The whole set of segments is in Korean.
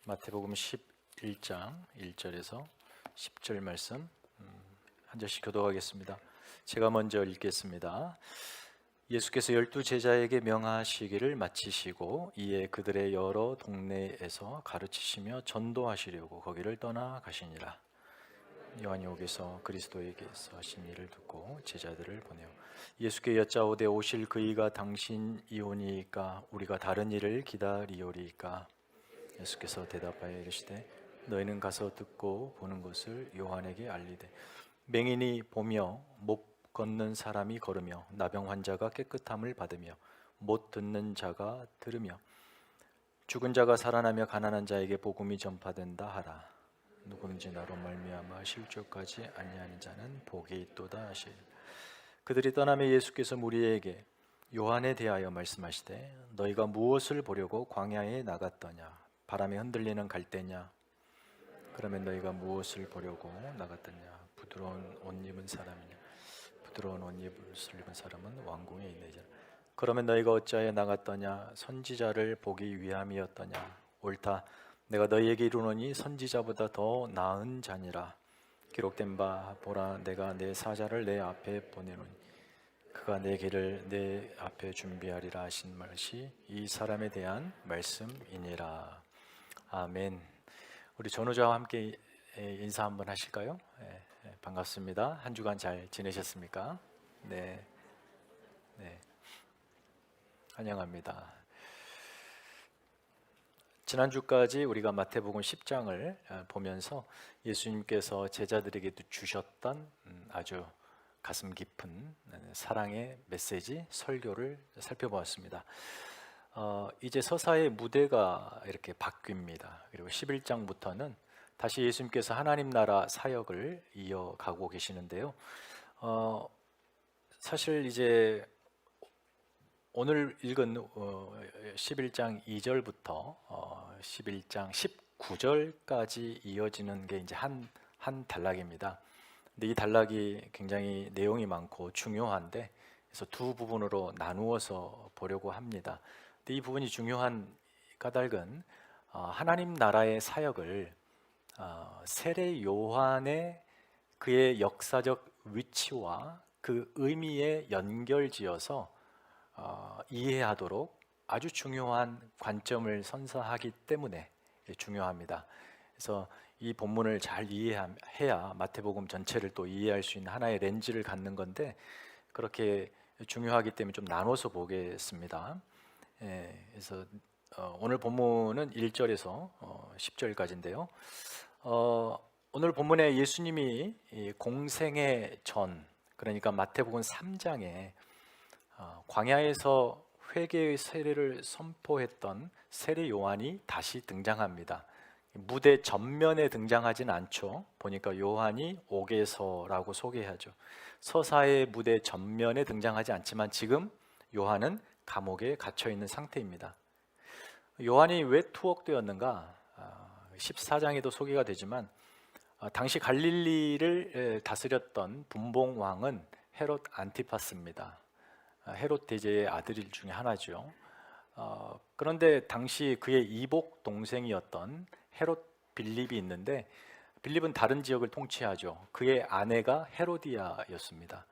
마태복음 11장 1절에서 10절 말씀 한 절씩 교독하겠습니다. 제가 먼저 읽겠습니다. 예수께서 12 제자에게 명하시기를 마치시고 이에 그들의 여러 동네에서 가르치시며 전도하시려고 거기를 떠나가시니라. 요한이 옥에서 그리스도에게서 하신 일을 듣고 제자들을 보내어 예수께 여짜오되 오실 그이가 당신이오니이까 우리가 다른 일을 기다리오리이까. 예수께서 대답하여 이르시되 너희는 가서 듣고 보는 것을 요한에게 알리되 맹인이 보며 못 걷는 사람이 걸으며 나병 환자가 깨끗함을 받으며 못 듣는 자가 들으며 죽은 자가 살아나며 가난한 자에게 복음이 전파된다 하라. 누구든지 나로 말미암아 실족하지 아니하는 자는 복이 있도다 하시리라. 그들이 떠나며 예수께서 무리에게 요한에 대하여 말씀하시되 너희가 무엇을 보려고 광야에 나갔더냐? 바람에 흔들리는 갈대냐? 그러면 너희가 무엇을 보려고 나갔더냐? 부드러운 옷 입은 사람이냐? 부드러운 옷 입은 사람은 왕궁에 있느니라. 그러면 너희가 어찌하여 나갔더냐? 선지자를 보기 위함이었더냐? 옳다. 내가 너희에게 이르노니 선지자보다 더 나은 자니라. 기록된 바 보라 내가 내 사자를 내 앞에 보내노니 그가 내 길을 내 앞에 준비하리라 하신 말이 이 사람에 대한 말씀이니라. 아멘. 우리 전우자와 함께 인사 한번 하실까요? 반갑습니다. 한 주간 잘 지내셨습니까? 네. 환영합니다. 지난주까지 우리가 마태복음 10장을 보면서 예수님께서 제자들에게 주셨던 아주 가슴 깊은 사랑의 메시지, 설교를 살펴보았습니다. 이제 서사의 무대가 이렇게 바뀝니다. 그리고 11장부터는 다시 예수님께서 하나님 나라 사역을 이어가고 계시는데요. 사실 이제 오늘 읽은 11장 2절부터 11장 19절까지 이어지는 게 이제 한 단락입니다. 근데 이 단락이 굉장히 내용이 많고 중요한데 그래서 두 부분으로 나누어서 보려고 합니다. 근데 이 부분이 중요한 까닭은 하나님 나라의 사역을 세례 요한의 그의 역사적 위치와 그 의미에 연결지어서 이해하도록 아주 중요한 관점을 선사하기 때문에 중요합니다. 그래서 이 본문을 잘 이해해야 마태복음 전체를 또 이해할 수 있는 하나의 렌즈를 갖는 건데 그렇게 중요하기 때문에 좀 나눠서 보겠습니다. 그래서 오늘 본문은 1절에서 10절까지인데요. 오늘 본문에 예수님이 공생의 전, 그러니까 마태복음 3장에 광야에서 회개의 세례를 선포했던 세례 요한이 다시 등장합니다. 무대 전면에 등장하진 않죠. 보니까 요한이 옥에서라고 소개하죠. 서사의 무대 전면에 등장하지 않지만 지금 요한은 감옥에 갇혀 있는 상태입니다. 요한이 왜 투옥되었는가? 14장에도 소개가 되지만 당시 갈릴리를 다스렸던 분봉 왕은 헤롯 안티파스입니다. 헤롯 대제의 아들 중에 하나죠. 그런데 당시 그의 이복 동생이었던 헤롯 빌립이 있는데 빌립은 다른 지역을 통치하죠. 그의 아내가 헤로디아였습니다.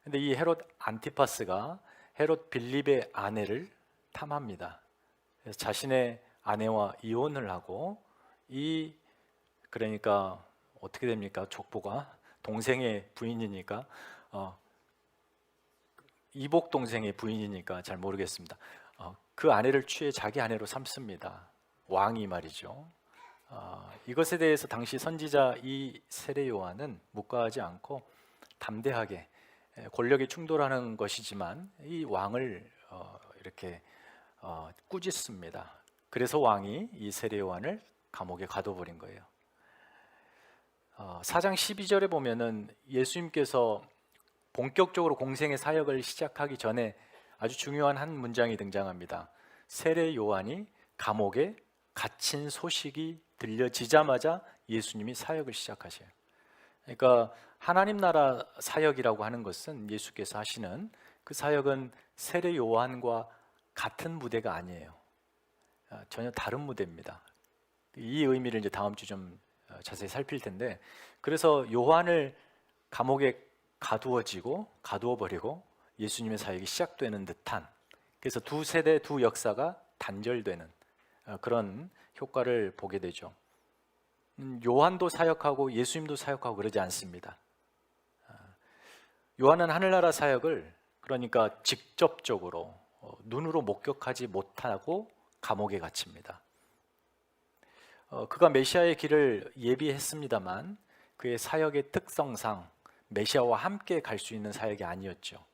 그런데 이 헤롯 안티파스가 헤롯 빌립의 아내를 탐합니다. 그래서 자신의 아내와 이혼을 하고 그러니까 어떻게 됩니까? 족보가 동생의 부인이니까 이복 동생의 부인이니까 잘 모르겠습니다. 그 아내를 취해 자기 아내로 삼습니다. 왕이 말이죠. 이것에 대해서 당시 선지자 이 세례 요한은 묵과하지 않고 담대하게 권력이 충돌하는 것이지만 이 왕을 이렇게 꾸짖습니다. 그래서 왕이 이 세례 요한을 감옥에 가둬버린 거예요. 4장 12절에 보면은 예수님께서 본격적으로 공생의 사역을 시작하기 전에 아주 중요한 한 문장이 등장합니다. 세례 요한이 감옥에 갇힌 소식이 들려지자마자 예수님이 사역을 시작하셔요. 그러니까 하나님 나라 사역이라고 하는 것은 예수께서 하시는 그 사역은 세례 요한과 같은 무대가 아니에요. 전혀 다른 무대입니다. 이 의미를 이제 다음 주 좀 자세히 살필 텐데, 그래서 요한을 감옥에 가두어 버리고 예수님의 사역이 시작되는 듯한, 그래서 두 세대 두 역사가 단절되는 그런 효과를 보게 되죠. 요한도 사역하고 예수님도 사역하고 그러지 않습니다. 요한은 하늘나라 사역을 그러니까 직접적으로 눈으로 목격하지 못하고 감옥에 갇힙니다. 그가 메시아의 길을 예비했습니다만 그의 사역의 특성상 메시아와 함께 갈 수 있는 사역이 아니었죠.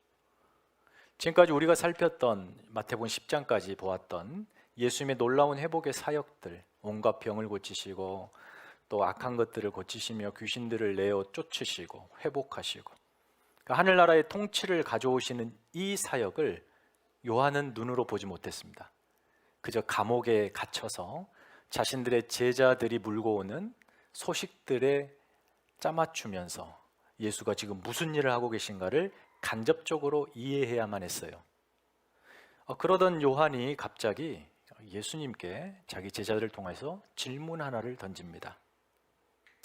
지금까지 우리가 살폈던 마태복음 10장까지 보았던 예수님의 놀라운 회복의 사역들, 온갖 병을 고치시고 또 악한 것들을 고치시며 귀신들을 내어 쫓으시고 회복하시고, 그러니까 하늘나라의 통치를 가져오시는 이 사역을 요한은 눈으로 보지 못했습니다. 그저 감옥에 갇혀서 자신들의 제자들이 물고 오는 소식들에 짜맞추면서 예수가 지금 무슨 일을 하고 계신가를 간접적으로 이해해야만 했어요. 그러던 요한이 갑자기 예수님께 자기 제자들을 통해서 질문 하나를 던집니다.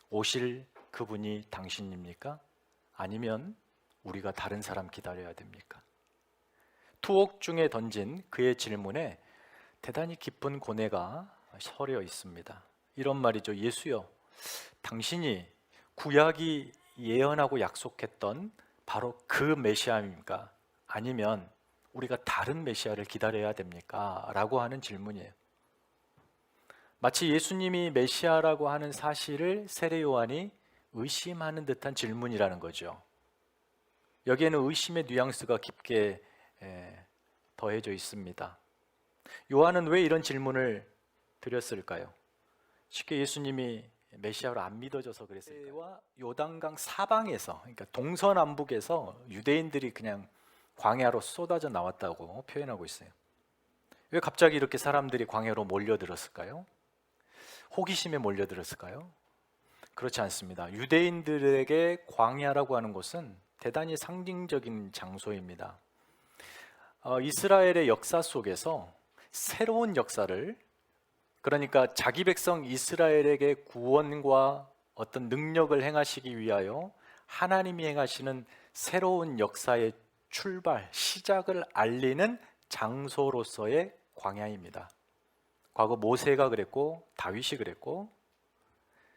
오실 그분이 당신입니까? 아니면 우리가 다른 사람 기다려야 됩니까? 투옥 중에 던진 그의 질문에 대단히 깊은 고뇌가 서려 있습니다. 이런 말이죠. 예수여, 당신이 구약이 예언하고 약속했던 바로 그 메시아입니까? 아니면 우리가 다른 메시아를 기다려야 됩니까? 라고 하는 질문이에요. 마치 예수님이 메시아라고 하는 사실을 세례 요한이 의심하는 듯한 질문이라는 거죠. 여기에는 의심의 뉘앙스가 깊게 더해져 있습니다. 요한은 왜 이런 질문을 드렸을까요? 쉽게 예수님이 메시아로 안 믿어져서 그랬을까요? 요단강 사방에서, 그러니까 동서남북에서 유대인들이 그냥 광야로 쏟아져 나왔다고 표현하고 있어요. 왜 갑자기 이렇게 사람들이 광야로 몰려들었을까요? 호기심에 몰려들었을까요? 그렇지 않습니다. 유대인들에게 광야라고 하는 곳은 대단히 상징적인 장소입니다. 이스라엘의 역사 속에서 새로운 역사를, 그러니까 자기 백성 이스라엘에게 구원과 어떤 능력을 행하시기 위하여 하나님이 행하시는 새로운 역사의 출발, 시작을 알리는 장소로서의 광야입니다. 과거 모세가 그랬고 다윗이 그랬고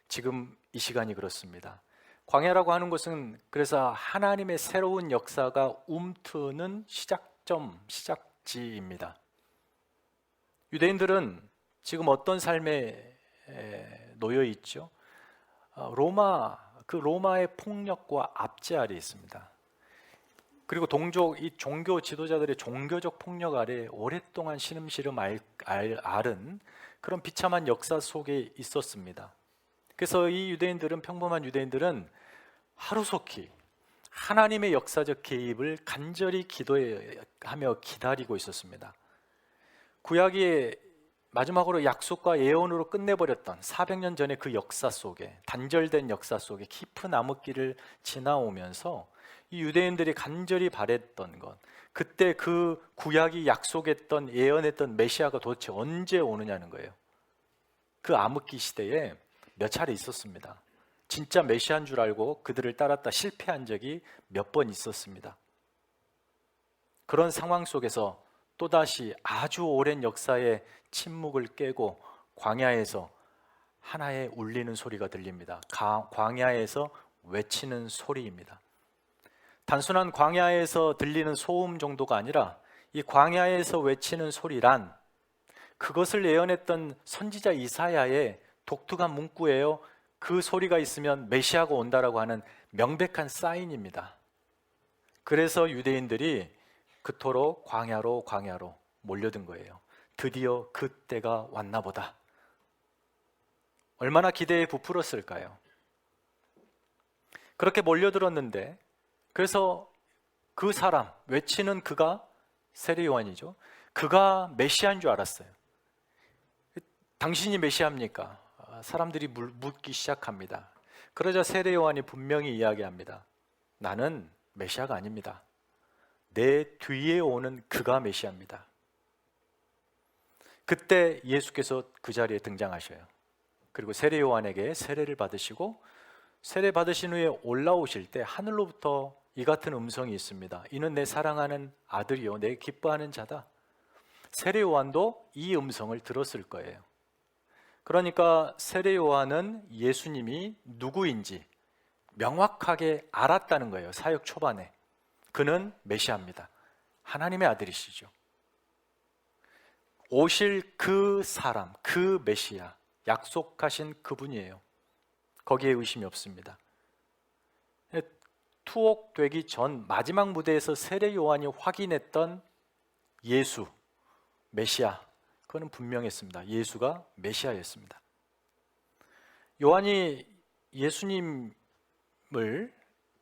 지금 이 시간이 그렇습니다. 광야라고 하는 것은 그래서 하나님의 새로운 역사가 움트는 시작점, 시작지입니다. 유대인들은 지금 어떤 삶에 놓여 있죠? 로마의 폭력과 압제 아래 있습니다. 그리고 이 종교 지도자들의 종교적 폭력 아래 오랫동안 신음시름 앓은 그런 비참한 역사 속에 있었습니다. 그래서 이 유대인들은, 평범한 유대인들은 하루속히 하나님의 역사적 개입을 간절히 기도하며 기다리고 있었습니다. 구약이 마지막으로 약속과 예언으로 끝내버렸던 400년 전의 그 역사 속에, 단절된 역사 속에 깊은 암흑기를 지나오면서 이 유대인들이 간절히 바랬던 것, 그때 그 구약이 약속했던, 예언했던 메시아가 도대체 언제 오느냐는 거예요. 그 암흑기 시대에 몇 차례 있었습니다. 진짜 메시아인 줄 알고 그들을 따랐다 실패한 적이 몇 번 있었습니다. 그런 상황 속에서 또다시 아주 오랜 역사의 침묵을 깨고 광야에서 하나의 울리는 소리가 들립니다. 광야에서 외치는 소리입니다. 단순한 광야에서 들리는 소음 정도가 아니라 이 광야에서 외치는 소리란 그것을 예언했던 선지자 이사야의 독특한 문구예요. 그 소리가 있으면 메시아가 온다라고 하는 명백한 사인입니다. 그래서 유대인들이 그토록 광야로 몰려든 거예요. 드디어 그때가 왔나 보다. 얼마나 기대에 부풀었을까요? 그렇게 몰려들었는데, 그래서 그 사람, 외치는 그가 세례 요한이죠. 그가 메시아인 줄 알았어요. 당신이 메시아입니까? 사람들이 묻기 시작합니다. 그러자 세례 요한이 분명히 이야기합니다. 나는 메시아가 아닙니다. 내 뒤에 오는 그가 메시아입니다. 그때 예수께서 그 자리에 등장하셔요. 그리고 세례 요한에게 세례를 받으시고 세례 받으신 후에 올라오실 때 하늘로부터 이 같은 음성이 있습니다. 이는 내 사랑하는 아들이요 내 기뻐하는 자다. 세례 요한도 이 음성을 들었을 거예요. 그러니까 세례 요한은 예수님이 누구인지 명확하게 알았다는 거예요. 사역 초반에 그는 메시아입니다. 하나님의 아들이시죠. 오실 그 사람, 그 메시아, 약속하신 그분이에요. 거기에 의심이 없습니다. 투옥되기 전 마지막 무대에서 세례 요한이 확인했던 예수, 메시아, 그거는 분명했습니다. 예수가 메시아였습니다. 요한이 예수님을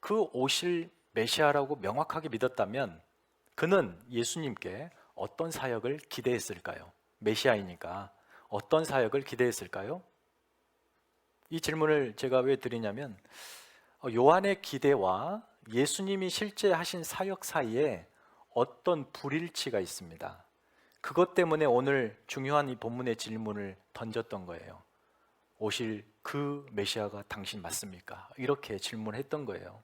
그 오실 메시아라고 명확하게 믿었다면 그는 예수님께 어떤 사역을 기대했을까요? 메시아이니까 어떤 사역을 기대했을까요? 이 질문을 제가 왜 드리냐면 요한의 기대와 예수님이 실제 하신 사역 사이에 어떤 불일치가 있습니다. 그것 때문에 오늘 중요한 이 본문의 질문을 던졌던 거예요. 오실 그 메시아가 당신 맞습니까? 이렇게 질문했던 거예요.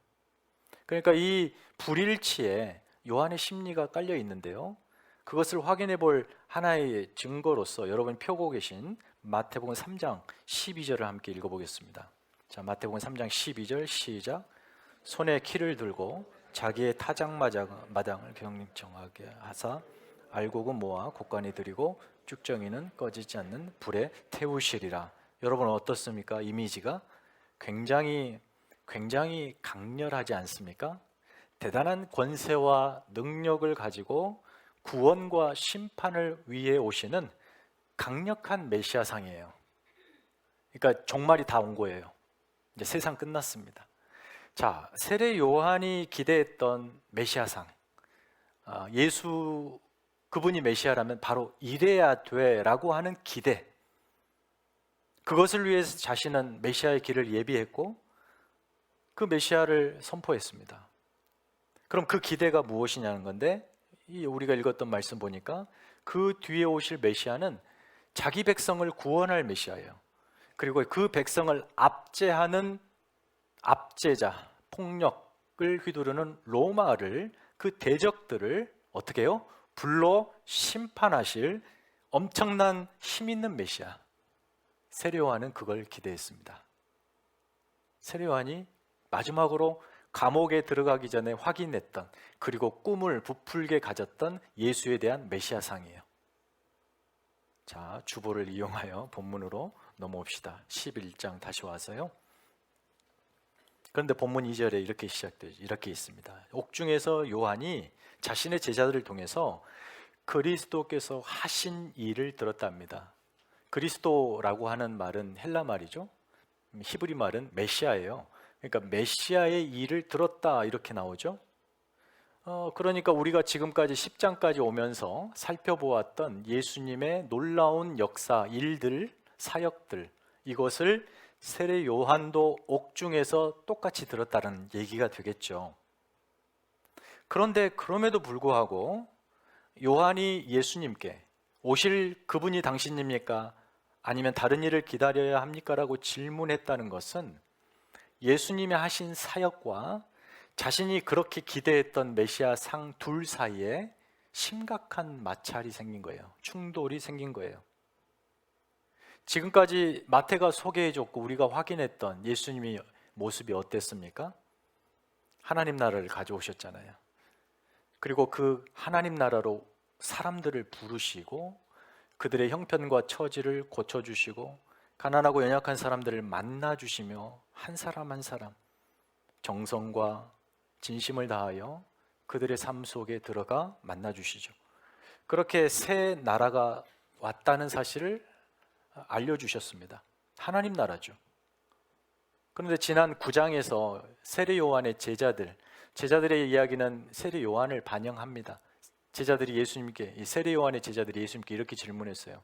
그러니까 이 불일치에 요한의 심리가 깔려 있는데요. 그것을 확인해 볼 하나의 증거로서 여러분이 펴고 계신 마태복음 3장 12절을 함께 읽어보겠습니다. 자, 마태복음 3장 12절 시작. 손에 키를 들고 자기의 타작마당을 경정하게 하사 알곡은 모아 곡간에 들이고 쭉정이는 꺼지지 않는 불에 태우시리라. 여러분 어떻습니까? 이미지가 굉장히 강렬하지 않습니까? 대단한 권세와 능력을 가지고 구원과 심판을 위해 오시는 강력한 메시아상이에요. 그러니까 종말이 다 온 거예요. 이제 세상 끝났습니다. 자, 세례 요한이 기대했던 메시아상, 예수 그분이 메시아라면 바로 이래야 돼라고 하는 기대, 그것을 위해서 자신은 메시아의 길을 예비했고 그 메시아를 선포했습니다. 그럼 그 기대가 무엇이냐는 건데, 우리가 읽었던 말씀 보니까 그 뒤에 오실 메시아는 자기 백성을 구원할 메시아예요. 그리고 그 백성을 압제하는 압제자, 폭력을 휘두르는 로마를, 그 대적들을 어떻게 해요? 불러 심판하실 엄청난 힘 있는 메시아. 세례 요한은 그걸 기대했습니다. 세례 요한이 마지막으로 감옥에 들어가기 전에 확인했던, 그리고 꿈을 부풀게 가졌던 예수에 대한 메시아상이에요. 자, 주보를 이용하여 본문으로 넘어옵시다. 11장 다시 와서요. 그런데 본문 2절에 이렇게 시작되죠. 이렇게 있습니다. 옥중에서 요한이 자신의 제자들을 통해서 그리스도께서 하신 일을 들었답니다. 그리스도라고 하는 말은 헬라 말이죠. 히브리 말은 메시아예요. 그러니까 메시아의 일을 들었다 이렇게 나오죠. 그러니까 우리가 지금까지 10장까지 오면서 살펴보았던 예수님의 놀라운 역사, 일들, 사역들, 이것을 세례 요한도 옥중에서 똑같이 들었다는 얘기가 되겠죠. 그런데 그럼에도 불구하고 요한이 예수님께 오실 그분이 당신입니까? 아니면 다른 일을 기다려야 합니까? 라고 질문했다는 것은 예수님이 하신 사역과 자신이 그렇게 기대했던 메시아 상 둘 사이에 심각한 마찰이 생긴 거예요. 충돌이 생긴 거예요. 지금까지 마태가 소개해줬고 우리가 확인했던 예수님의 모습이 어땠습니까? 하나님 나라를 가져오셨잖아요. 그리고 그 하나님 나라로 사람들을 부르시고 그들의 형편과 처지를 고쳐주시고 가난하고 연약한 사람들을 만나주시며 한 사람 한 사람 정성과 진심을 다하여 그들의 삶 속에 들어가 만나주시죠. 그렇게 새 나라가 왔다는 사실을 알려주셨습니다. 하나님 나라죠. 그런데 지난 9장에서 세례 요한의 제자들의 이야기는 세례 요한을 반영합니다. 제자들이 예수님께, 이 세례 요한의 제자들이 예수님께 이렇게 질문했어요.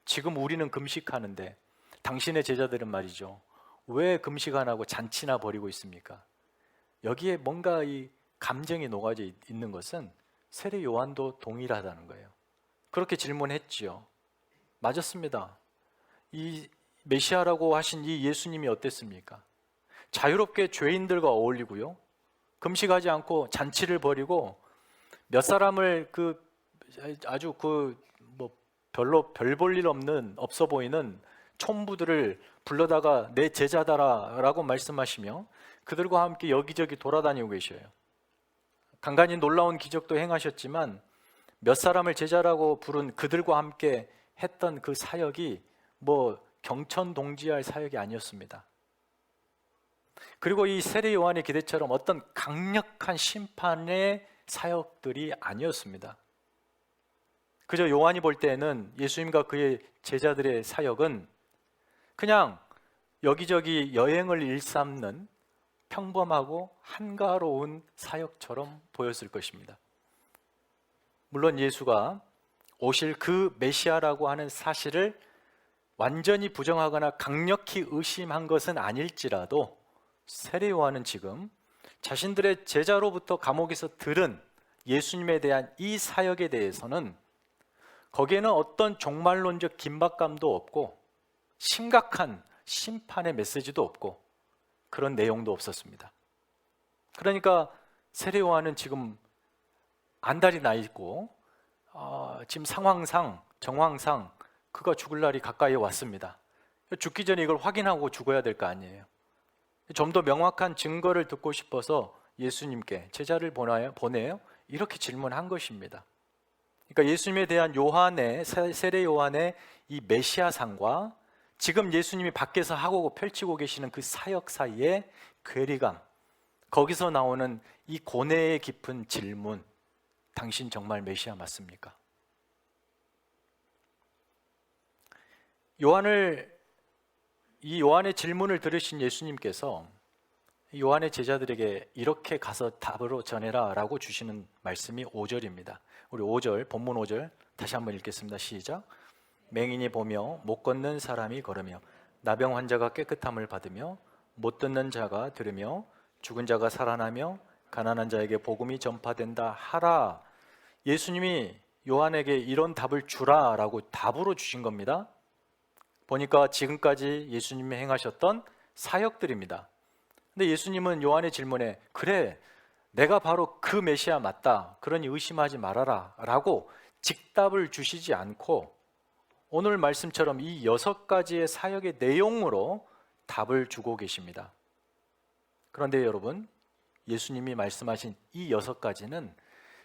지금 우리는 금식하는데 당신의 제자들은 말이죠, 왜 금식 안 하고 잔치나 벌이고 있습니까? 여기에 뭔가 이 감정이 녹아져 있는 것은 세례 요한도 동일하다는 거예요. 그렇게 질문했지요. 맞았습니다. 이 메시아라고 하신 이 예수님이 어땠습니까? 자유롭게 죄인들과 어울리고요, 금식하지 않고 잔치를 벌이고 몇 사람을 아주 별로 별 볼 일 없어 보이는 촌부들을 불러다가 내 제자다라고 말씀하시며 그들과 함께 여기저기 돌아다니고 계셔요. 간간히 놀라운 기적도 행하셨지만 몇 사람을 제자라고 부른 그들과 함께 했던 그 사역이 경천동지할 사역이 아니었습니다. 그리고 이 세례 요한의 기대처럼 어떤 강력한 심판의 사역들이 아니었습니다. 그저 요한이 볼 때에는 예수님과 그의 제자들의 사역은 그냥 여기저기 여행을 일삼는 평범하고 한가로운 사역처럼 보였을 것입니다. 물론 예수가 오실 그 메시아라고 하는 사실을 완전히 부정하거나 강력히 의심한 것은 아닐지라도 세례 요한은 지금 자신들의 제자로부터 감옥에서 들은 예수님에 대한 이 사역에 대해서는 거기에는 어떤 종말론적 긴박감도 없고 심각한 심판의 메시지도 없고 그런 내용도 없었습니다. 그러니까 세례 요한은 지금 안달이 나 있고 지금 정황상 그가 죽을 날이 가까이 왔습니다. 죽기 전에 이걸 확인하고 죽어야 될 거 아니에요. 좀 더 명확한 증거를 듣고 싶어서 예수님께 제자를 보내요? 이렇게 질문한 것입니다. 그러니까 예수님에 대한 세례 요한의 이 메시아상과 지금 예수님이 밖에서 하고 펼치고 계시는 그 사역 사이의 괴리감, 거기서 나오는 이 고뇌의 깊은 질문, 당신 정말 메시아 맞습니까? 이 요한의 질문을 들으신 예수님께서 요한의 제자들에게 이렇게 가서 답으로 전해라 라고 주시는 말씀이 5절입니다. 우리 5절, 본문 5절 다시 한번 읽겠습니다. 시작. 맹인이 보며 못 걷는 사람이 걸으며 나병 환자가 깨끗함을 받으며 못 듣는 자가 들으며 죽은 자가 살아나며 가난한 자에게 복음이 전파된다 하라. 예수님이 요한에게 이런 답을 주라 라고 답으로 주신 겁니다. 보니까 지금까지 예수님이 행하셨던 사역들입니다. 근데 예수님은 요한의 질문에 그래, 내가 바로 그 메시아 맞다, 그러니 의심하지 말아라 라고 직답을 주시지 않고 오늘 말씀처럼 이 6가지의 사역의 내용으로 답을 주고 계십니다. 그런데 여러분, 예수님이 말씀하신 이 6가지는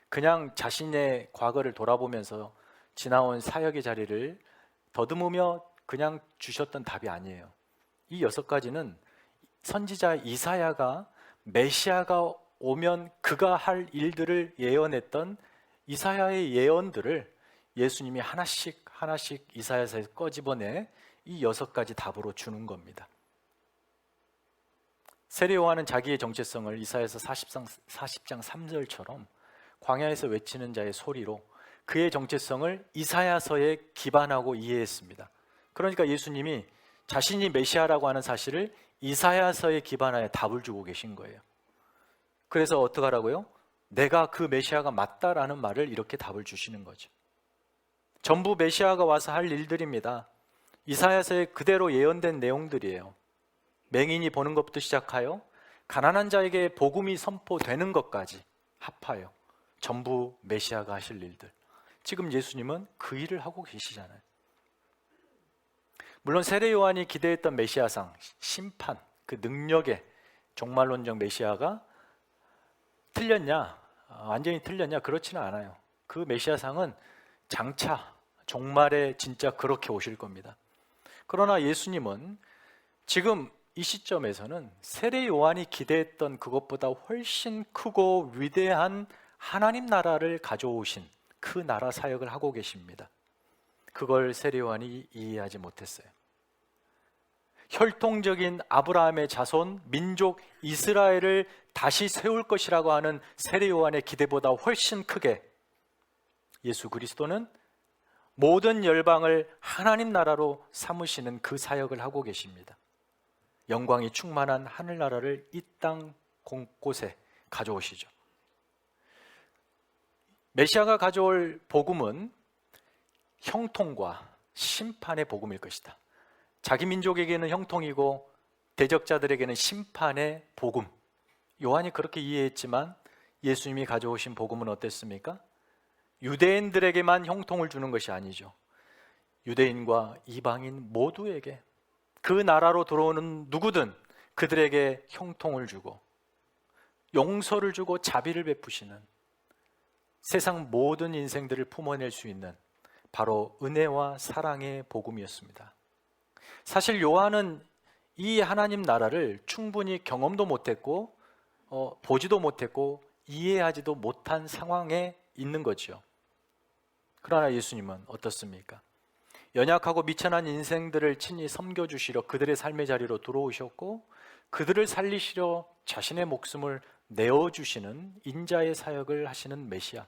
그냥 자신의 과거를 돌아보면서 지나온 사역의 자리를 더듬으며 그냥 주셨던 답이 아니에요. 이 6가지는 선지자 이사야가 메시아가 오면 그가 할 일들을 예언했던 이사야의 예언들을 예수님이 하나씩 이사야서에 꺼집어내 이 6가지 답으로 주는 겁니다. 세례 요한은 자기의 정체성을 이사야서 40장 3절처럼 광야에서 외치는 자의 소리로 그의 정체성을 이사야서에 기반하고 이해했습니다. 그러니까 예수님이 자신이 메시아라고 하는 사실을 이사야서에 기반하여 답을 주고 계신 거예요. 그래서 어떻게 하라고요? 내가 그 메시아가 맞다라는 말을 이렇게 답을 주시는 거죠. 전부 메시아가 와서 할 일들입니다. 이사야서에 그대로 예언된 내용들이에요. 맹인이 보는 것부터 시작하여 가난한 자에게 복음이 선포되는 것까지 합하여 전부 메시아가 하실 일들. 지금 예수님은 그 일을 하고 계시잖아요. 물론 세례 요한이 기대했던 메시아상, 심판, 그 능력의 종말론적 메시아가 틀렸냐? 완전히 틀렸냐? 그렇지는 않아요. 그 메시아상은 장차 종말에 진짜 그렇게 오실 겁니다. 그러나 예수님은 지금 이 시점에서는 세례 요한이 기대했던 그것보다 훨씬 크고 위대한 하나님 나라를 가져오신 그 나라 사역을 하고 계십니다. 그걸 세례 요한이 이해하지 못했어요. 혈통적인 아브라함의 자손 민족 이스라엘을 다시 세울 것이라고 하는 세례 요한의 기대보다 훨씬 크게 예수 그리스도는 모든 열방을 하나님 나라로 삼으시는 그 사역을 하고 계십니다. 영광이 충만한 하늘나라를 이 땅 곳곳에 가져오시죠. 메시아가 가져올 복음은 형통과 심판의 복음일 것이다. 자기 민족에게는 형통이고 대적자들에게는 심판의 복음. 요한이 그렇게 이해했지만 예수님이 가져오신 복음은 어땠습니까? 유대인들에게만 형통을 주는 것이 아니죠. 유대인과 이방인 모두에게, 그 나라로 들어오는 누구든 그들에게 형통을 주고 용서를 주고 자비를 베푸시는, 세상 모든 인생들을 품어낼 수 있는 바로 은혜와 사랑의 복음이었습니다. 사실 요한은 이 하나님 나라를 충분히 경험도 못했고 보지도 못했고 이해하지도 못한 상황에 있는 거죠. 그러나 예수님은 어떻습니까? 연약하고 미천한 인생들을 친히 섬겨주시려 그들의 삶의 자리로 들어오셨고, 그들을 살리시려 자신의 목숨을 내어주시는 인자의 사역을 하시는 메시아,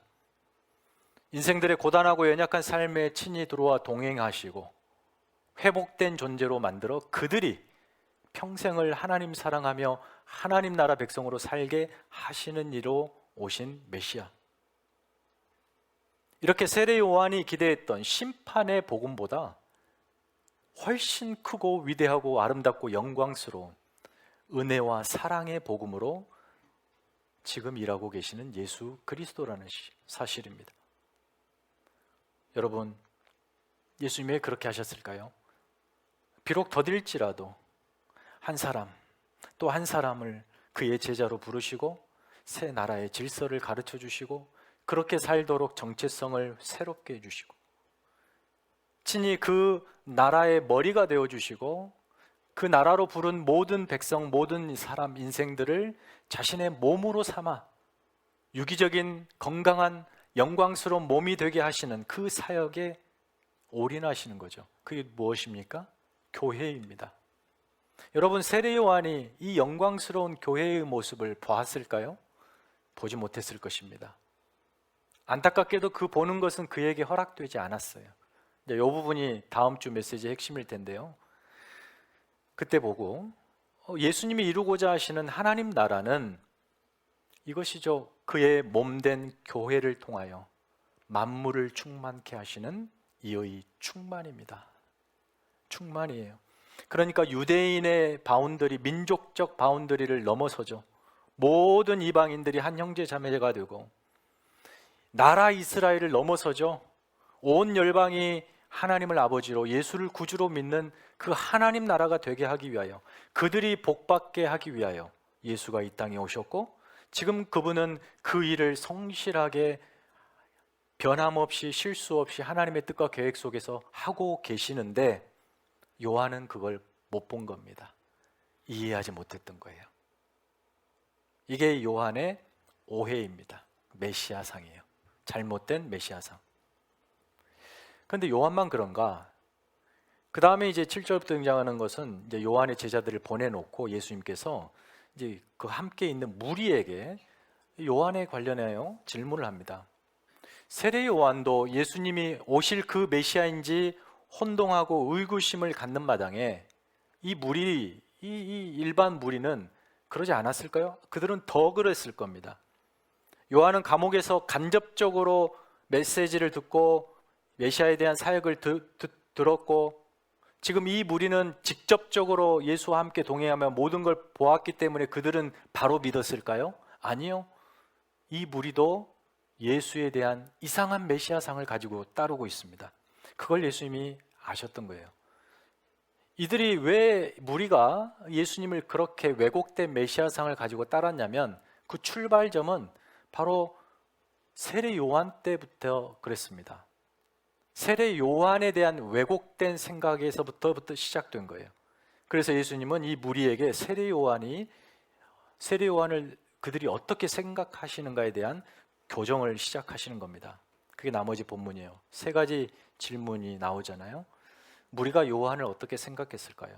인생들의 고단하고 연약한 삶에 친히 들어와 동행하시고 회복된 존재로 만들어 그들이 평생을 하나님 사랑하며 하나님 나라 백성으로 살게 하시는 이로 오신 메시아. 이렇게 세례 요한이 기대했던 심판의 복음보다 훨씬 크고 위대하고 아름답고 영광스러운 은혜와 사랑의 복음으로 지금 일하고 계시는 예수 그리스도라는 사실입니다. 여러분, 예수님이 왜 그렇게 하셨을까요? 비록 더딜지라도 한 사람 또 한 사람을 그의 제자로 부르시고 새 나라의 질서를 가르쳐 주시고 그렇게 살도록 정체성을 새롭게 해주시고 친히 그 나라의 머리가 되어주시고 그 나라로 부른 모든 백성, 모든 사람 인생들을 자신의 몸으로 삼아 유기적인 건강한 영광스러운 몸이 되게 하시는 그 사역에 올인하시는 거죠. 그게 무엇입니까? 교회입니다. 여러분, 세례 요한이 이 영광스러운 교회의 모습을 보았을까요? 보지 못했을 것입니다. 안타깝게도 그 보는 것은 그에게 허락되지 않았어요. 이 부분이 다음 주 메시지의 핵심일 텐데요. 그때 보고 예수님이 이루고자 하시는 하나님 나라는 이것이죠. 그의 몸된 교회를 통하여 만물을 충만케 하시는 이의 충만입니다. 충만이에요. 그러니까 유대인의 바운더리, 민족적 바운더리를 넘어서죠. 모든 이방인들이 한 형제 자매가 되고 나라 이스라엘을 넘어서죠. 온 열방이 하나님을 아버지로 예수를 구주로 믿는 그 하나님 나라가 되게 하기 위하여, 그들이 복받게 하기 위하여 예수가 이 땅에 오셨고, 지금 그분은 그 일을 성실하게 변함없이 실수 없이 하나님의 뜻과 계획 속에서 하고 계시는데 요한은 그걸 못 본 겁니다. 이해하지 못했던 거예요. 이게 요한의 오해입니다. 메시아상이에요. 잘못된 메시아상. 그런데 요한만 그런가? 그 다음에 이제 7절부터 등장하는 것은 이제 요한의 제자들을 보내놓고 예수님께서 이제 그 함께 있는 무리에게 요한에 관련하여 질문을 합니다. 세례 요한도 예수님이 오실 그 메시아인지 혼동하고 의구심을 갖는 마당에 이 무리, 이 일반 무리는 그러지 않았을까요? 그들은 더 그랬을 겁니다. 요한은 감옥에서 간접적으로 메시지를 듣고 메시아에 대한 사역을 들었고, 지금 이 무리는 직접적으로 예수와 함께 동행하며 모든 걸 보았기 때문에 그들은 바로 믿었을까요? 아니요. 이 무리도 예수에 대한 이상한 메시아상을 가지고 따르고 있습니다. 그걸 예수님이 아셨던 거예요. 이들이 왜 무리가 예수님을 그렇게 왜곡된 메시아상을 가지고 따랐냐면 그 출발점은 바로 세례 요한 때부터 그랬습니다. 세례 요한에 대한 왜곡된 생각에서부터 시작된 거예요. 그래서 예수님은 이 무리에게 세례 요한을 그들이 어떻게 생각하시는가에 대한 교정을 시작하시는 겁니다. 그게 나머지 본문이에요. 세 가지 질문이 나오잖아요. 무리가 요한을 어떻게 생각했을까요?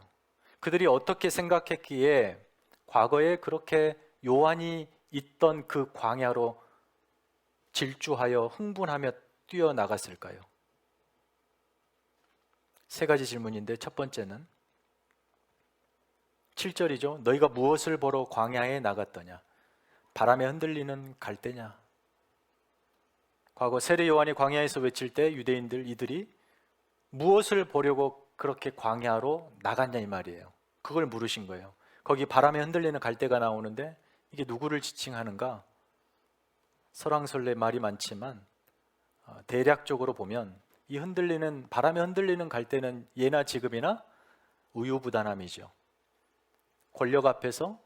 그들이 어떻게 생각했기에 과거에 그렇게 요한이 있던 그 광야로 질주하여 흥분하며 뛰어나갔을까요? 세 가지 질문인데 첫 번째는 7절이죠. 너희가 무엇을 보러 광야에 나갔더냐? 바람에 흔들리는 갈대냐? 과거 세례 요한이 광야에서 외칠 때 유대인들 이들이 무엇을 보려고 그렇게 광야로 나갔냐 이 말이에요. 그걸 물으신 거예요. 거기 바람에 흔들리는 갈대가 나오는데 이게 누구를 지칭하는가? 설왕설래 말이 많지만 대략적으로 보면 이 흔들리는, 바람에 흔들리는 갈대는 예나 지금이나 우유부단함이죠. 권력 앞에서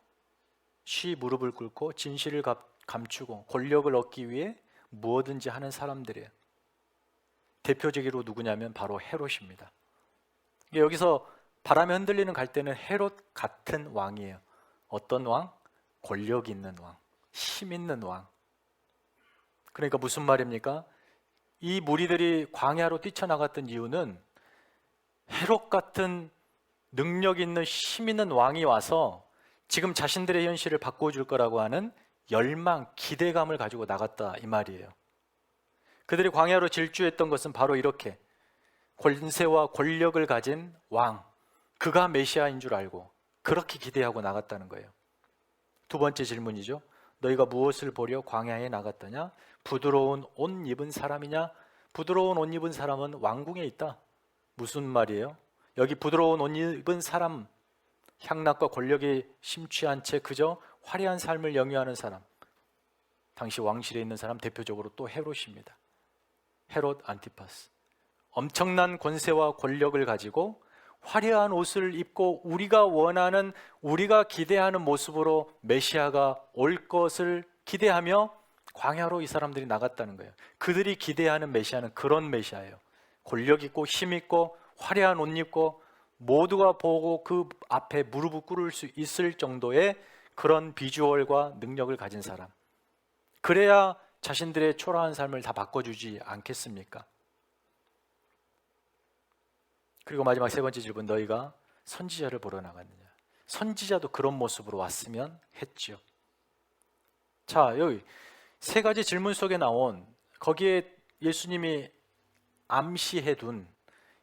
쉬 무릎을 꿇고 진실을 감추고 권력을 얻기 위해 무엇든지 하는 사람들이에요. 대표적으로 누구냐면 바로 헤롯입니다. 여기서 바람에 흔들리는 갈대는 헤롯 같은 왕이에요. 어떤 왕? 권력 있는 왕, 힘 있는 왕. 그러니까 무슨 말입니까? 이 무리들이 광야로 뛰쳐나갔던 이유는 헤롯 같은 능력 있는 힘 있는 왕이 와서 지금 자신들의 현실을 바꿔줄 거라고 하는 열망, 기대감을 가지고 나갔다 이 말이에요. 그들이 광야로 질주했던 것은 바로 이렇게 권세와 권력을 가진 왕, 그가 메시아인 줄 알고 그렇게 기대하고 나갔다는 거예요. 두 번째 질문이죠. 너희가 무엇을 보려 광야에 나갔더냐? 부드러운 옷 입은 사람이냐? 부드러운 옷 입은 사람은 왕궁에 있다. 무슨 말이에요? 여기 부드러운 옷 입은 사람, 향락과 권력에 심취한 채 그저 화려한 삶을 영위하는 사람, 당시 왕실에 있는 사람 대표적으로 또 헤롯입니다. 헤롯 안티파스. 엄청난 권세와 권력을 가지고 화려한 옷을 입고 우리가 원하는, 우리가 기대하는 모습으로 메시아가 올 것을 기대하며 광야로 이 사람들이 나갔다는 거예요. 그들이 기대하는 메시아는 그런 메시아예요. 권력 있고 힘 있고 화려한 옷 입고 모두가 보고 그 앞에 무릎을 꿇을 수 있을 정도의 그런 비주얼과 능력을 가진 사람. 그래야 자신들의 초라한 삶을 다 바꿔주지 않겠습니까? 그리고 마지막 세 번째 질문, 너희가 선지자를 보러 나갔느냐? 선지자도 그런 모습으로 왔으면 했죠. 자, 여기 세 가지 질문 속에 나온, 거기에 예수님이 암시해둔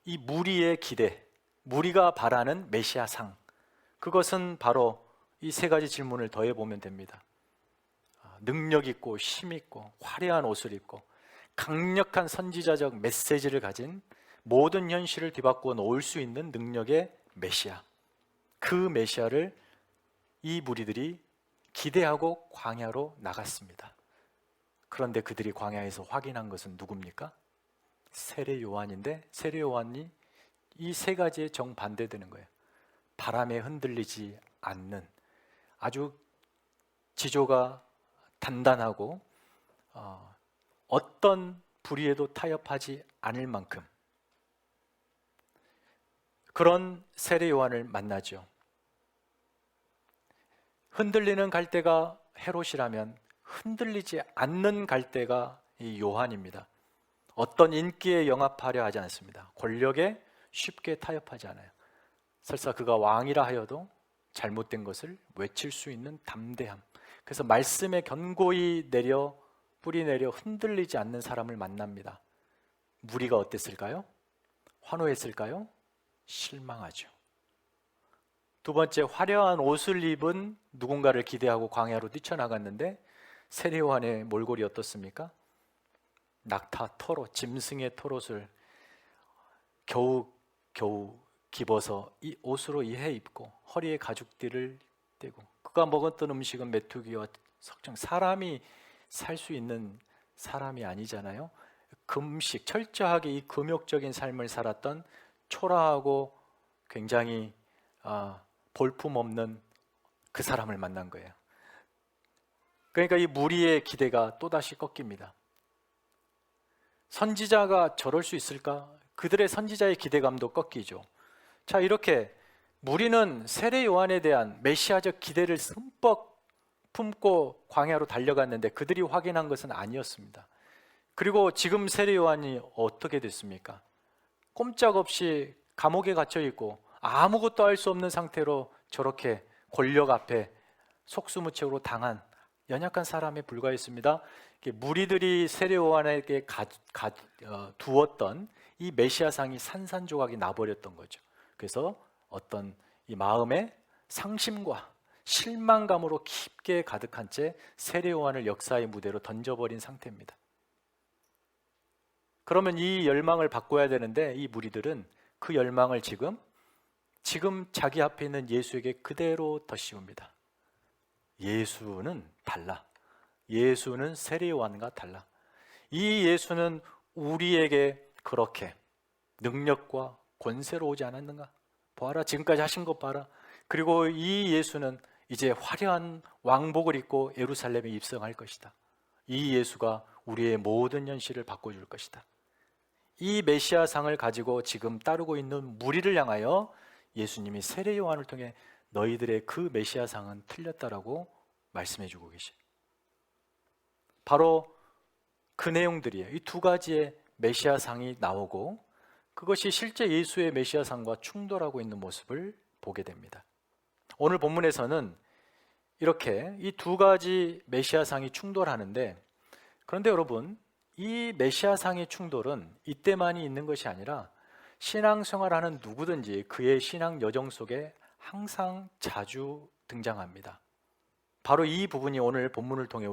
이 무리의 기대, 무리가 바라는 메시아상, 그것은 바로 이 세 가지 질문을 더해보면 됩니다. 능력 있고 힘 있고 화려한 옷을 입고 강력한 선지자적 메시지를 가진 모든 현실을 뒤바꾸어 놓을 수 있는 능력의 메시아, 그 메시아를 이 무리들이 기대하고 광야로 나갔습니다. 그런데 그들이 광야에서 확인한 것은 누굽니까? 세례 요한인데, 세례 요한이 이 세 가지에 정반대되는 거예요. 바람에 흔들리지 않는, 아주 지조가 단단하고 어떤 불의에도 타협하지 않을 만큼 그런 세례 요한을 만나죠. 흔들리는 갈대가 헤롯이라면 흔들리지 않는 갈대가 이 요한입니다. 어떤 인기에 영합하려 하지 않습니다. 권력에 쉽게 타협하지 않아요. 설사 그가 왕이라 하여도 잘못된 것을 외칠 수 있는 담대함. 그래서 말씀에 견고히 뿌리 내려 흔들리지 않는 사람을 만납니다. 무리가 어땠을까요? 환호했을까요? 실망하죠. 두 번째, 화려한 옷을 입은 누군가를 기대하고 광야로 뛰쳐나갔는데 세례 요한의 몰골이 어떻습니까? 낙타 털옷, 짐승의 털옷을 겨우 집어서 이 옷으로 이해 입고 허리에 가죽띠를 떼고, 그가 먹었던 음식은 메뚜기와 석정, 사람이 살 수 있는 사람이 아니잖아요. 금식, 철저하게 이 금욕적인 삶을 살았던 초라하고 굉장히 볼품없는 그 사람을 만난 거예요. 그러니까 이 무리의 기대가 또다시 꺾입니다. 선지자가 저럴 수 있을까? 그들의 선지자의 기대감도 꺾이죠. 자, 이렇게 무리는 세례 요한에 대한 메시아적 기대를 흠뻑 품고 광야로 달려갔는데 그들이 확인한 것은 아니었습니다. 그리고 지금 세례 요한이 어떻게 됐습니까? 꼼짝없이 감옥에 갇혀 있고 아무것도 할 수 없는 상태로 저렇게 권력 앞에 속수무책으로 당한 연약한 사람에 불과했습니다. 무리들이 세례 요한에게 두었던 이 메시아상이 산산조각이 나버렸던 거죠. 그래서 어떤 이 마음의 상심과 실망감으로 깊게 가득한 채 세례 요한을 역사의 무대로 던져버린 상태입니다. 그러면 이 열망을 바꿔야 되는데 이 무리들은 그 열망을 지금 자기 앞에 있는 예수에게 그대로 덧씌웁니다. 예수는 달라. 예수는 세례 요한과 달라. 이 예수는 우리에게 그렇게 능력과 권세로 오지 않았는가? 보아라, 지금까지 하신 것 봐라. 그리고 이 예수는 이제 화려한 왕복을 입고 예루살렘에 입성할 것이다. 이 예수가 우리의 모든 현실을 바꿔줄 것이다. 이 메시아상을 가지고 지금 따르고 있는 무리를 향하여 예수님이 세례 요한을 통해 너희들의 그 메시아상은 틀렸다라고 말씀해 주고 계셔요. 바로 그 내용들이에요. 이 두 가지의 메시아상이 나오고 그것이 실제 예수의 메시아상과 충돌하고 있는 모습을 보게 됩니다. 오늘 본문에서는 이렇게 이 두 가지 메시아상이 충돌하는데, 그런데 여러분, 이 메시아상의 충돌은 이때만이 있는 것이 아니라 신앙생활하는 누구든지 그의 신앙 여정 속에 항상 자주 등장합니다. 바로 이 부분이 오늘 본문을 통해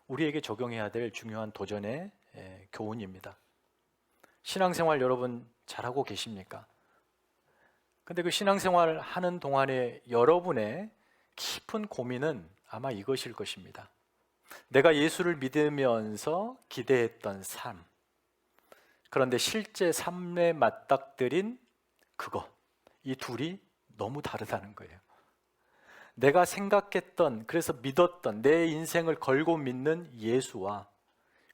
우리에게 적용해야 될 중요한 도전의 교훈입니다. 신앙생활 여러분 잘하고 계십니까? 근데 그 신앙생활 하는 동안에 여러분의 깊은 고민은 아마 이것일 것입니다. 내가 예수를 믿으면서 기대했던 삶, 그런데 실제 삶에 맞닥뜨린 그것, 이 둘이 너무 다르다는 거예요. 내가 생각했던, 그래서 믿었던, 내 인생을 걸고 믿는 예수와,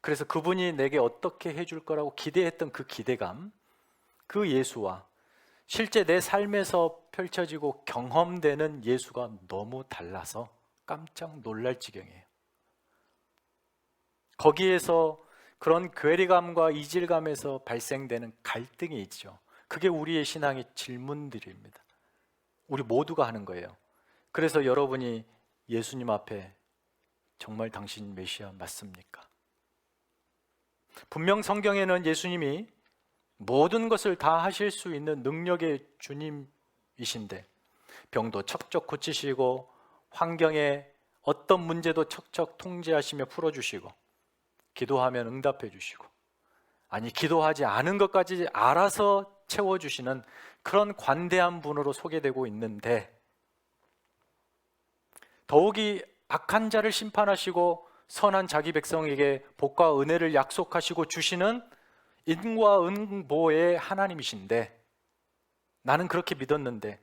그래서 그분이 내게 어떻게 해줄 거라고 기대했던 그 기대감, 그 예수와 실제 내 삶에서 펼쳐지고 경험되는 예수가 너무 달라서 깜짝 놀랄 지경이에요. 거기에서 그런 괴리감과 이질감에서 발생되는 갈등이 있죠. 그게 우리의 신앙의 질문들입니다. 우리 모두가 하는 거예요. 그래서 여러분이 예수님 앞에 정말 당신 메시아 맞습니까? 분명 성경에는 예수님이 모든 것을 다 하실 수 있는 능력의 주님이신데 병도 척척 고치시고 환경에 어떤 문제도 척척 통제하시며 풀어주시고 기도하면 응답해 주시고, 아니 기도하지 않은 것까지 알아서 채워주시는 그런 관대한 분으로 소개되고 있는데, 더욱이 악한 자를 심판하시고 선한 자기 백성에게 복과 은혜를 약속하시고 주시는 인과 응보의 하나님이신데, 나는 그렇게 믿었는데,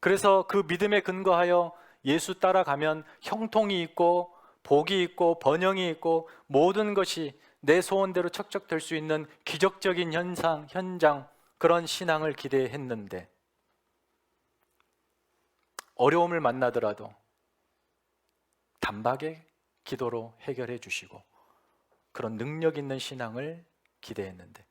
그래서 그 믿음에 근거하여 예수 따라가면 형통이 있고 복이 있고 번영이 있고 모든 것이 내 소원대로 척척 될 수 있는 기적적인 현장, 그런 신앙을 기대했는데 어려움을 만나더라도 단박에 기도로 해결해 주시고 그런 능력 있는 신앙을 기대했는데,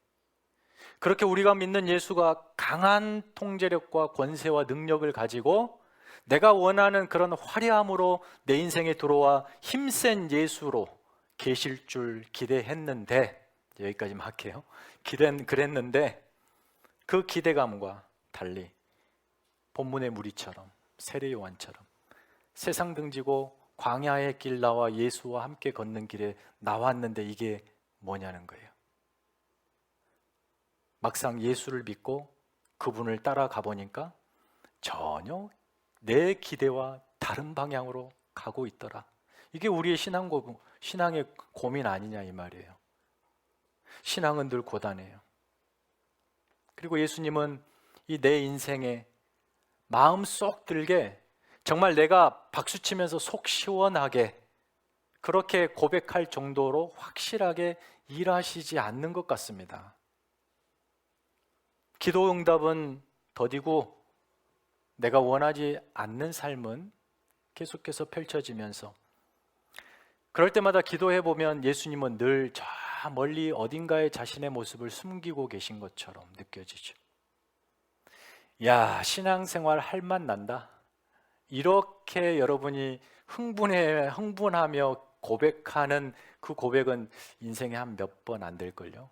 그렇게 우리가 믿는 예수가 강한 통제력과 권세와 능력을 가지고 내가 원하는 그런 화려함으로 내 인생에 들어와 힘센 예수로 계실 줄 기대했는데, 여기까지만 할게요. 그랬는데 그 기대감과 달리 본문의 무리처럼, 세례 요한처럼 세상 등지고 광야의 길 나와 예수와 함께 걷는 길에 나왔는데 이게 뭐냐는 거예요. 막상 예수를 믿고 그분을 따라가 보니까 전혀 내 기대와 다른 방향으로 가고 있더라. 이게 우리의 신앙의 고민 아니냐 이 말이에요. 신앙은 늘 고단해요. 그리고 예수님은 이 내 인생에 마음 쏙 들게 정말 내가 박수치면서 속 시원하게 그렇게 고백할 정도로 확실하게 일하시지 않는 것 같습니다. 기도 응답은 더디고 내가 원하지 않는 삶은 계속해서 펼쳐지면서, 그럴 때마다 기도해 보면 예수님은 늘 저 멀리 어딘가에 자신의 모습을 숨기고 계신 것처럼 느껴지죠. 야, 신앙생활 할 맛 난다. 이렇게 여러분이 흥분하며 고백하는 그 고백은 인생에 한 몇 번 안 될걸요.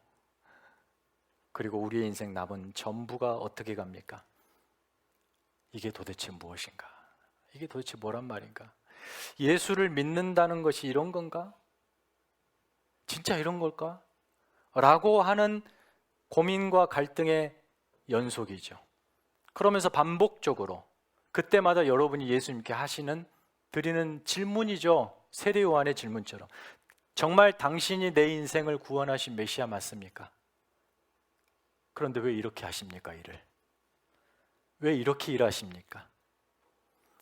그리고 우리의 인생 남은 전부가 어떻게 갑니까? 이게 도대체 무엇인가? 이게 도대체 뭐란 말인가? 예수를 믿는다는 것이 이런 건가? 진짜 이런 걸까? 라고 하는 고민과 갈등에 연속이죠. 그러면서 반복적으로 그때마다 여러분이 예수님께 드리는 질문이죠. 세례 요한의 질문처럼. 정말 당신이 내 인생을 구원하신 메시아 맞습니까? 그런데 왜 이렇게 하십니까, 일을? 왜 이렇게 일하십니까?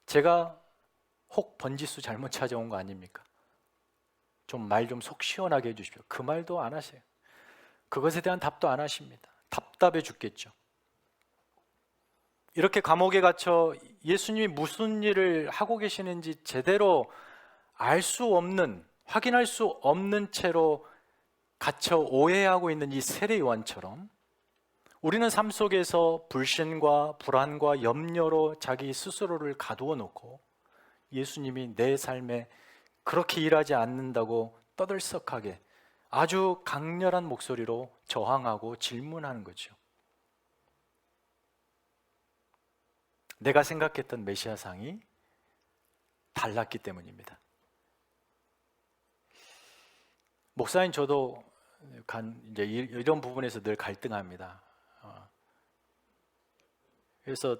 제가 혹 번지수 잘못 찾아온 거 아닙니까? 좀 말 좀 속 시원하게 해주십시오. 그 말도 안 하세요. 그것에 대한 답도 안 하십니다. 답답해 죽겠죠. 이렇게 감옥에 갇혀 예수님이 무슨 일을 하고 계시는지 제대로 알 수 없는, 확인할 수 없는 채로 갇혀 오해하고 있는 이 세례 요한처럼 우리는 삶 속에서 불신과 불안과 염려로 자기 스스로를 가두어 놓고 예수님이 내 삶에 그렇게 일하지 않는다고 떠들썩하게 아주 강렬한 목소리로 저항하고 질문하는 거죠. 내가 생각했던 메시아상이 달랐기 때문입니다. 목사인 저도 이제 이런 부분에서 늘 갈등합니다. 그래서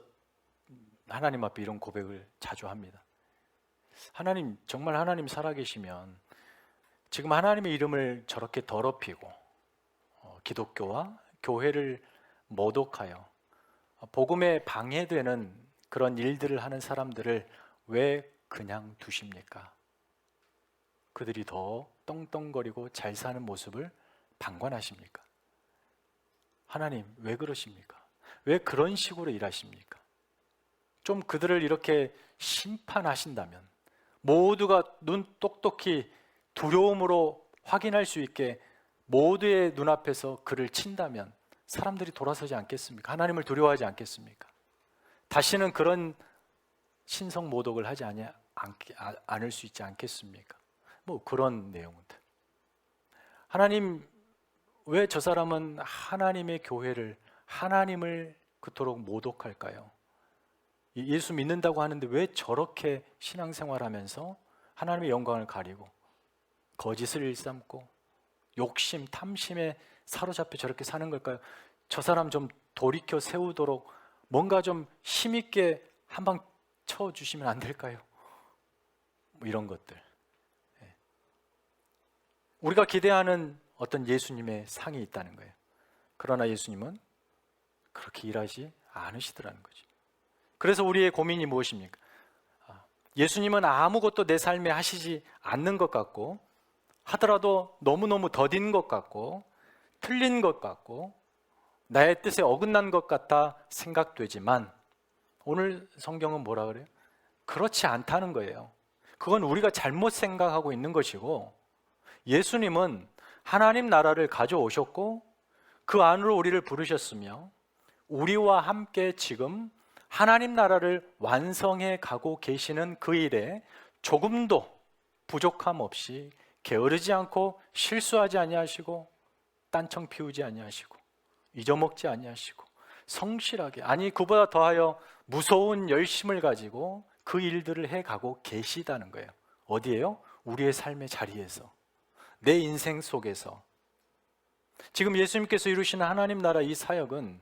하나님 앞에 이런 고백을 자주 합니다. 하나님, 정말 하나님 살아계시면 지금 하나님의 이름을 저렇게 더럽히고 기독교와 교회를 모독하여 복음에 방해되는 그런 일들을 하는 사람들을 왜 그냥 두십니까? 그들이 더 떵떵거리고 잘 사는 모습을 방관하십니까? 하나님, 왜 그러십니까? 왜 그런 식으로 일하십니까? 좀 그들을 이렇게 심판하신다면, 모두가 눈 똑똑히 두려움으로 확인할 수 있게 모두의 눈앞에서 그를 친다면 사람들이 돌아서지 않겠습니까? 하나님을 두려워하지 않겠습니까? 다시는 그런 신성 모독을 하지 않을 수 있지 않겠습니까? 뭐 그런 내용들. 하나님, 왜 저 사람은 하나님의 교회를, 하나님을 그토록 모독할까요? 예수 믿는다고 하는데 왜 저렇게 신앙생활하면서 하나님의 영광을 가리고 거짓을 일삼고 욕심, 탐심에 사로잡혀 저렇게 사는 걸까요? 저 사람 좀 돌이켜 세우도록 뭔가 좀 힘있게 한방 쳐주시면 안 될까요? 뭐 이런 것들. 우리가 기대하는 어떤 예수님의 상이 있다는 거예요. 그러나 예수님은 그렇게 일하지 않으시더라는 거죠. 그래서 우리의 고민이 무엇입니까? 예수님은 아무것도 내 삶에 하시지 않는 것 같고, 하더라도 너무너무 더딘 것 같고 틀린 것 같고 나의 뜻에 어긋난 것 같아 생각되지만, 오늘 성경은 뭐라 그래요? 그렇지 않다는 거예요. 그건 우리가 잘못 생각하고 있는 것이고, 예수님은 하나님 나라를 가져오셨고 그 안으로 우리를 부르셨으며 우리와 함께 지금 하나님 나라를 완성해 가고 계시는 그 일에 조금도 부족함 없이 게으르지 않고 실수하지 아니하시고 딴청 피우지 아니하시고 잊어먹지 아니하시고 성실하게, 아니 그보다 더하여 무서운 열심을 가지고 그 일들을 해가고 계시다는 거예요. 어디에요? 우리의 삶의 자리에서, 내 인생 속에서. 지금 예수님께서 이루시는 하나님 나라 이 사역은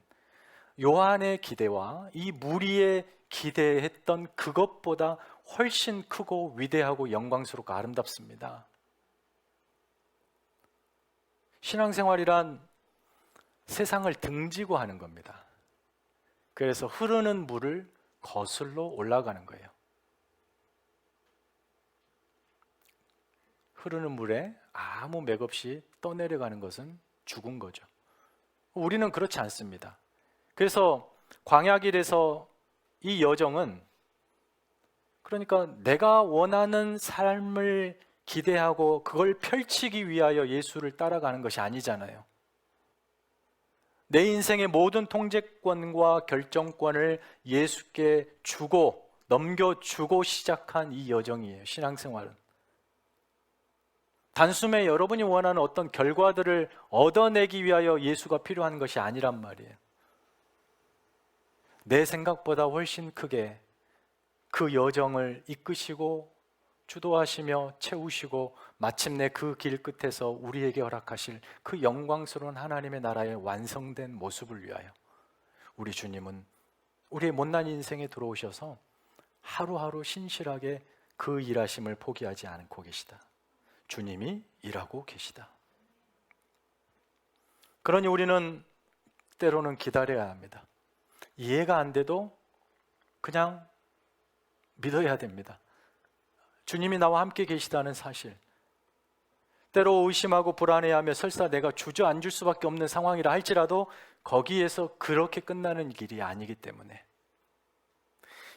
요한의 기대와 이 무리의 기대했던 그것보다 훨씬 크고 위대하고 영광스럽고 아름답습니다. 신앙생활이란 세상을 등지고 하는 겁니다. 그래서 흐르는 물을 거슬러 올라가는 거예요. 흐르는 물에 아무 맥없이 떠내려가는 것은 죽은 거죠. 우리는 그렇지 않습니다. 그래서 광야길에서 이 여정은, 그러니까 내가 원하는 삶을 기대하고 그걸 펼치기 위하여 예수를 따라가는 것이 아니잖아요. 내 인생의 모든 통제권과 결정권을 예수께 주고 넘겨주고 시작한 이 여정이에요. 신앙생활은 단숨에 여러분이 원하는 어떤 결과들을 얻어내기 위하여 예수가 필요한 것이 아니란 말이에요. 내 생각보다 훨씬 크게 그 여정을 이끄시고 주도하시며 채우시고 마침내 그 길 끝에서 우리에게 허락하실 그 영광스러운 하나님의 나라의 완성된 모습을 위하여 우리 주님은 우리의 못난 인생에 들어오셔서 하루하루 신실하게 그 일하심을 포기하지 않고 계시다. 주님이 일하고 계시다. 그러니 우리는 때로는 기다려야 합니다. 이해가 안 돼도 그냥 믿어야 됩니다. 주님이 나와 함께 계시다는 사실. 때로 의심하고 불안해하며 설사 내가 주저앉을 수밖에 없는 상황이라 할지라도 거기에서 그렇게 끝나는 길이 아니기 때문에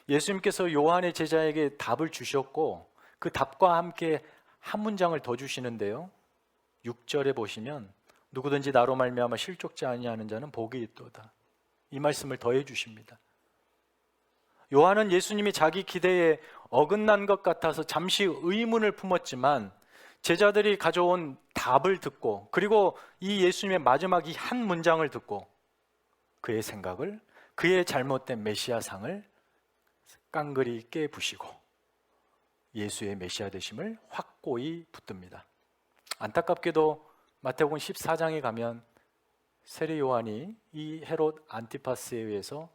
예수님께서 요한의 제자에게 답을 주셨고 그 답과 함께 한 문장을 더 주시는데요, 6절에 보시면 누구든지 나로 말미암아 실족지 아니하는 자는 복이 있도다. 이 말씀을 더해 주십니다. 요한은 예수님이 자기 기대에 어긋난 것 같아서 잠시 의문을 품었지만 제자들이 가져온 답을 듣고 그리고 이 예수님의 마지막 이 한 문장을 듣고 그의 생각을, 그의 잘못된 메시아상을 깡그리 깨부시고 예수의 메시아 되심을 확고히 붙듭니다. 안타깝게도 마태복음 14장에 가면 세례 요한이 이 헤롯 안티파스에 의해서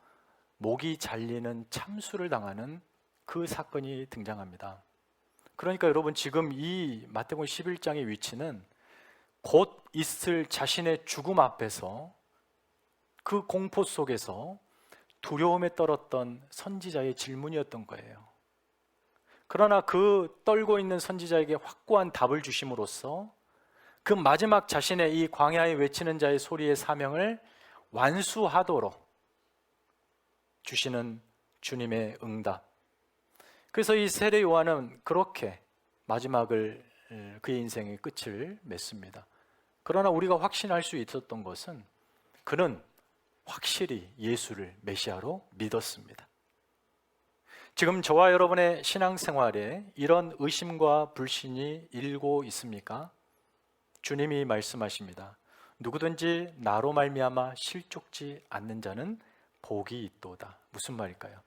목이 잘리는 참수를 당하는 그 사건이 등장합니다. 그러니까 여러분, 지금 이 마태복음 11장의 위치는 곧 있을 자신의 죽음 앞에서 그 공포 속에서 두려움에 떨었던 선지자의 질문이었던 거예요. 그러나 그 떨고 있는 선지자에게 확고한 답을 주심으로써 그 마지막 자신의 이 광야에 외치는 자의 소리의 사명을 완수하도록 주시는 주님의 응답. 그래서 이 세례 요한은 그렇게 마지막을, 그의 인생의 끝을 맺습니다. 그러나 우리가 확신할 수 있었던 것은 그는 확실히 예수를 메시아로 믿었습니다. 지금 저와 여러분의 신앙생활에 이런 의심과 불신이 일고 있습니까? 주님이 말씀하십니다. 누구든지 나로 말미암아 실족지 않는 자는 복이 있도다. 무슨 말일까요?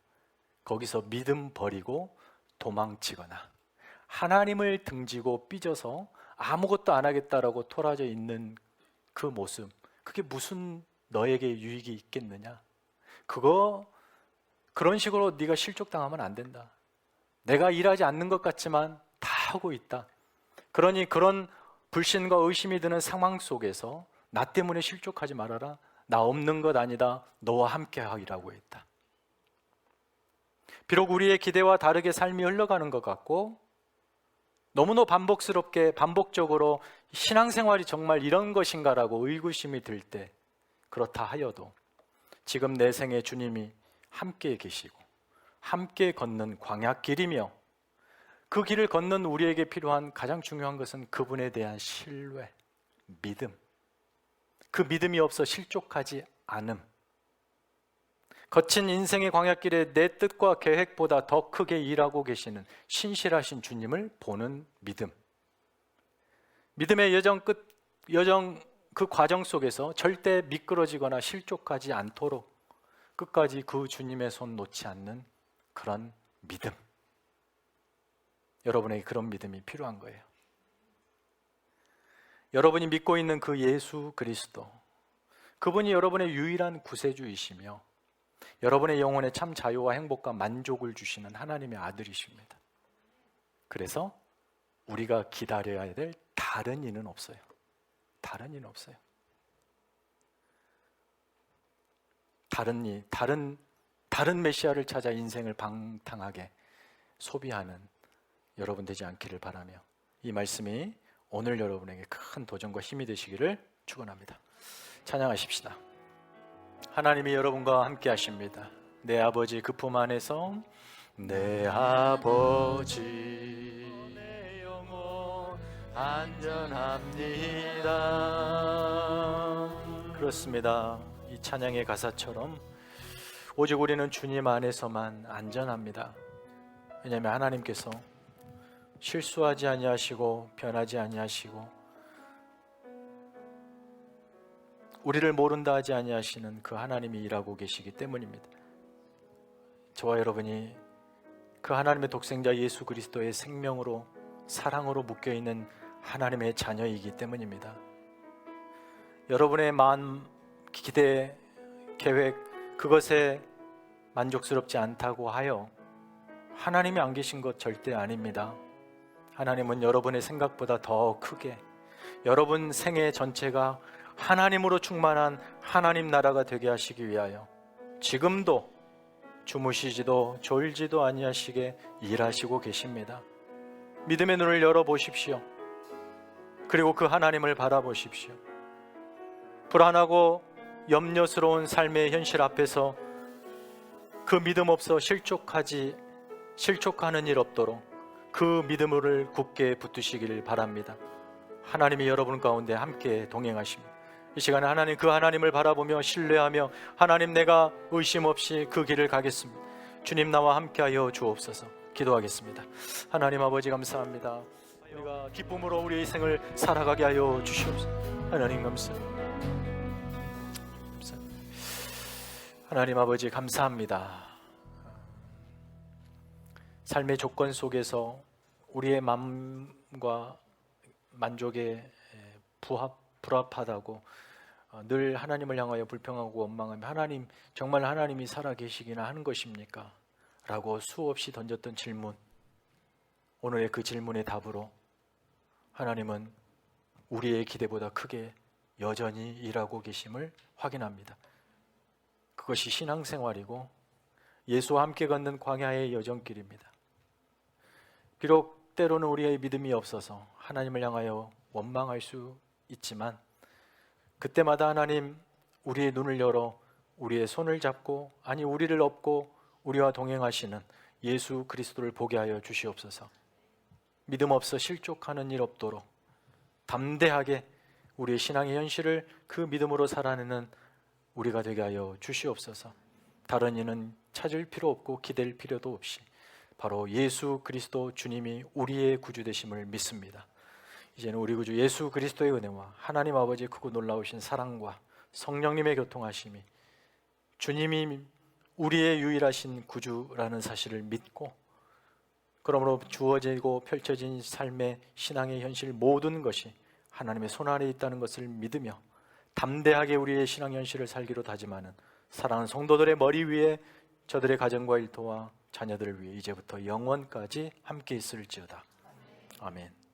거기서 믿음 버리고 도망치거나 하나님을 등지고 삐져서 아무것도 안 하겠다라고 토라져 있는 그 모습, 그게 무슨 너에게 유익이 있겠느냐? 그런 식으로 네가 실족당하면 안 된다. 내가 일하지 않는 것 같지만 다 하고 있다. 그러니 그런 불신과 의심이 드는 상황 속에서 나 때문에 실족하지 말아라. 나 없는 것 아니다. 너와 함께 하기라고 했다. 비록 우리의 기대와 다르게 삶이 흘러가는 것 같고 너무나 반복적으로 신앙생활이 정말 이런 것인가라고 의구심이 들 때, 그렇다 하여도 지금 내 생에 주님이 함께 계시고 함께 걷는 광야길이며 그 길을 걷는 우리에게 필요한 가장 중요한 것은 그분에 대한 신뢰, 믿음. 그 믿음이 없어 실족하지 않음. 거친 인생의 광야길에 내 뜻과 계획보다 더 크게 일하고 계시는 신실하신 주님을 보는 믿음. 믿음의 여정 그 과정 속에서 절대 미끄러지거나 실족하지 않도록 끝까지 그 주님의 손 놓지 않는 그런 믿음. 여러분에게 그런 믿음이 필요한 거예요. 여러분이 믿고 있는 그 예수 그리스도, 그분이 여러분의 유일한 구세주이시며 여러분의 영혼에 참 자유와 행복과 만족을 주시는 하나님의 아들이십니다. 그래서 우리가 기다려야 될 다른 이는 없어요. 다른 이는 없어요. 다른 메시아를 찾아 인생을 방탕하게 소비하는 여러분 되지 않기를 바라며 이 말씀이 오늘 여러분에게 큰 도전과 힘이 되시기를 축원합니다. 찬양하십시다. 하나님이 여러분과 함께 하십니다. 내 아버지 그 품 안에서 내 아버지 내 영혼 안전합니다. 그렇습니다. 이 찬양의 가사처럼 오직 우리는 주님 안에서만 안전합니다. 왜냐하면 하나님께서 실수하지 아니하시고 변하지 아니하시고 우리를 모른다 하지 아니하시는 그 하나님이 일하고 계시기 때문입니다. 저와 여러분이 그 하나님의 독생자 예수 그리스도의 생명으로 사랑으로 묶여있는 하나님의 자녀이기 때문입니다. 여러분의 마음, 기대, 계획 그것에 만족스럽지 않다고 하여 하나님이 안 계신 것 절대 아닙니다. 하나님은 여러분의 생각보다 더 크게 여러분 생애 전체가 하나님으로 충만한 하나님 나라가 되게 하시기 위하여 지금도 주무시지도 졸지도 아니하시게 일하시고 계십니다. 믿음의 눈을 열어보십시오. 그리고 그 하나님을 바라보십시오. 불안하고 염려스러운 삶의 현실 앞에서 그 믿음 없어 실족하는 일 없도록 그 믿음을 굳게 붙드시기를 바랍니다. 하나님이 여러분 가운데 함께 동행하십니다. 이 시간에 하나님, 그 하나님을 바라보며 신뢰하며 하나님, 내가 의심 없이 그 길을 가겠습니다. 주님, 나와 함께하여 주옵소서. 기도하겠습니다. 하나님 아버지, 감사합니다. 우리가 기쁨으로 우리의 생을 살아가게 하여 주시옵소서. 하나님 감사합니다. 하나님 아버지, 감사합니다. 삶의 조건 속에서 우리의 마음과 만족에 불합하다고 늘 하나님을 향하여 불평하고 원망하며 하나님, 정말 하나님이 살아계시기나 하는 것입니까? 라고 수없이 던졌던 질문, 오늘의 그 질문의 답으로 하나님은 우리의 기대보다 크게 여전히 일하고 계심을 확인합니다. 그것이 신앙생활이고 예수와 함께 걷는 광야의 여정길입니다. 비록 때로는 우리의 믿음이 없어서 하나님을 향하여 원망할 수 있지만 그때마다 하나님, 우리의 눈을 열어 우리의 손을 잡고, 아니 우리를 업고 우리와 동행하시는 예수 그리스도를 보게 하여 주시옵소서. 믿음 없어 실족하는 일 없도록 담대하게 우리의 신앙의 현실을 그 믿음으로 살아내는 우리가 되게 하여 주시옵소서. 다른 이는 찾을 필요 없고 기댈 필요도 없이 바로 예수 그리스도 주님이 우리의 구주 되심을 믿습니다. 이제는 우리 구주 예수 그리스도의 은혜와 하나님 아버지의 크고 놀라우신 사랑과 성령님의 교통하심이, 주님이 우리의 유일하신 구주라는 사실을 믿고, 그러므로 주어지고 펼쳐진 삶의 신앙의 현실 모든 것이 하나님의 손 안에 있다는 것을 믿으며 담대하게 우리의 신앙 현실을 살기로 다짐하는 사랑하는 성도들의 머리 위에 저들의 가정과 일터와 자녀들을 위해 이제부터 영원까지 함께 있을지어다. 아멘.